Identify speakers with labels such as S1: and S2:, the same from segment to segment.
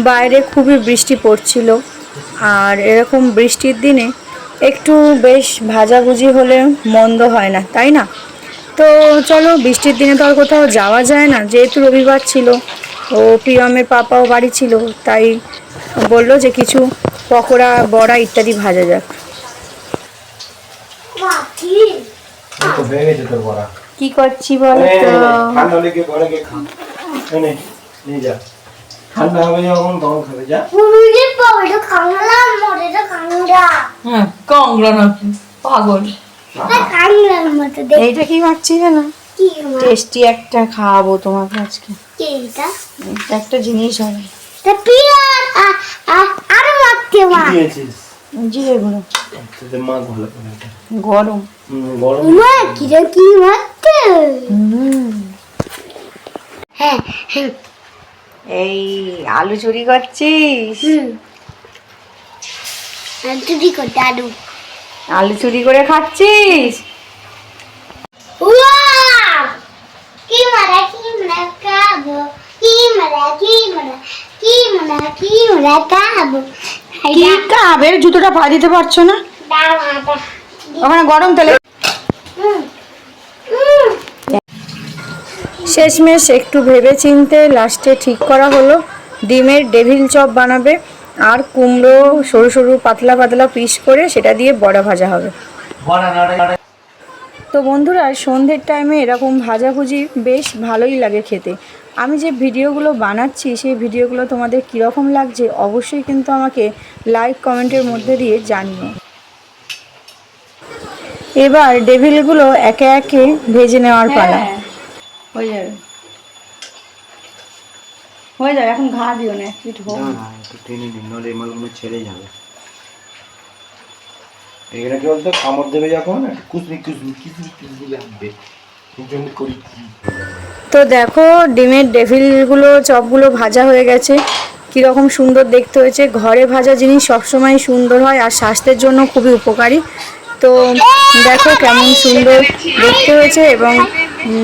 S1: বাইরে খুবই বৃষ্টি পড়ছিল, আর এরকম বৃষ্টির দিনে একটু বেশ ভাজাভুজি হলে মন্দ হয় না, তাই না? তো চলো, বৃষ্টির দিনে তো আর কোথাও যাওয়া যায় না, যেহেতু রবিবার ছিল ও প্রিয়মের পাপাও বাড়ি ছিল, তাই বললো যে কিছু পকোড়া বড়া ইত্যাদি ভাজা যাক। কি করছি বল তো?
S2: ঠান্ডা হবে যখন তখন খাবে। যা
S3: কাংড়া নাকি পাগল।
S1: এইটা কি ভাবছি জানো, টেস্টি একটা খাওয়াবো তোমাকে আজকে। একটা জিনিস হবে, জিরে গুঁড়ো, গরম
S2: গরম।
S1: এই আলু চুরি করছিস? আলু চুরি করে খাচ্ছিস? কি খাবে? জুতোটা পা দিতে পারছো না? ওখানে গরম তেলে। শেষমেশ একটু ভেবে চিনতে লাস্টে ঠিক করা হলো ডিমের ডেভিল চপ বানাবে, আর কুমড়ো সরু সরু পাতলা পাতলা পিস করে সেটা দিয়ে বড়া ভাজা হবে। তো বন্ধুরা, সন্ধ্যের টাইমে এরকম ভাজাভুজি বেশ ভালোই লাগে খেতে। আমি যে ভিডিওগুলো বানাচ্ছি সেই ভিডিওগুলো তোমাদের কীরকম লাগছে অবশ্যই কিন্তু আমাকে লাইক কমেন্টের মধ্যে দিয়ে জানিও। এবার ডেভিলগুলো একে একে ভেজে নেওয়ার পালা। হয়ে যাবে, হয়ে যাবে। এখন ঘা দিও না, একটু
S2: টেনে দিন, নলে মালগুলো ছেড়ে যাবে। এটা কি বলতো, কামড় দেবে যখন কুচনি কুচনি কিচনি কিচনি লাগবে।
S1: তো দেখো, ডিমের ডেভিলগুলো চপগুলো ভাজা হয়ে গেছে, কীরকম সুন্দর দেখতে হয়েছে। ঘরে ভাজা জিনিস সবসময় সুন্দর হয় আর স্বাস্থ্যের জন্য খুবই উপকারী। তো দেখো কেমন সুন্দর দেখতে হয়েছে, এবং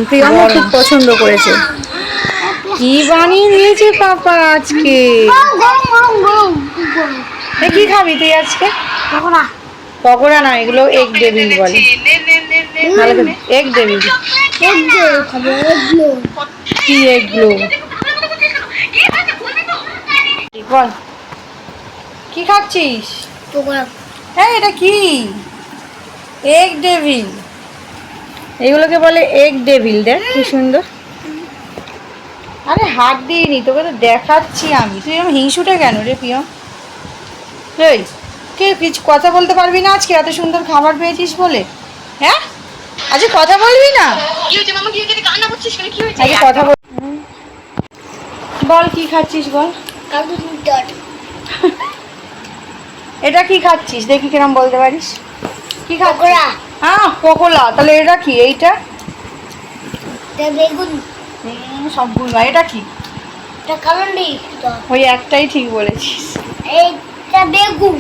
S1: প্রিয়মও খুব পছন্দ করেছে। কি বানিয়ে দিয়েছে পাপা আজকে? কি খাবি তুই আজকে? পকোড়া না, এগুলো এগ ডেভিল বলে। Egg devil. কি এগুলো বল, কি খাচ্ছিস? হ্যাঁ, এটা কি? এগ ডেভিল, এগুলোকে বলে এগ ডেভিল। দেখ কি সুন্দর। আরে হাত দিইনি, তোকে তো দেখাচ্ছি আমি। তুই এরকম হিংসুটে কেন রে প্রিয়ম? এই কে কিছু কথা বলতে পারবি না আজকে? এত সুন্দর খাবার পেয়েছিস বলে। হ্যাঁ, আজকে কথা বলবি না? আজকে কথা বল। বল কি খাচ্ছিস বল। এটা কি খাচ্ছিস দেখি, কিরম বলতে পারিস? কি খাচ্ছিস? হ্যাঁ, পকোড়া। তাহলে এটা কি? এইটা
S4: বেগুন।
S1: সবগুলো। এটা কি?
S4: এটা কারণ নেই,
S1: ওই একটাই ঠিক বলেছিস।
S4: এইটা বেগুন।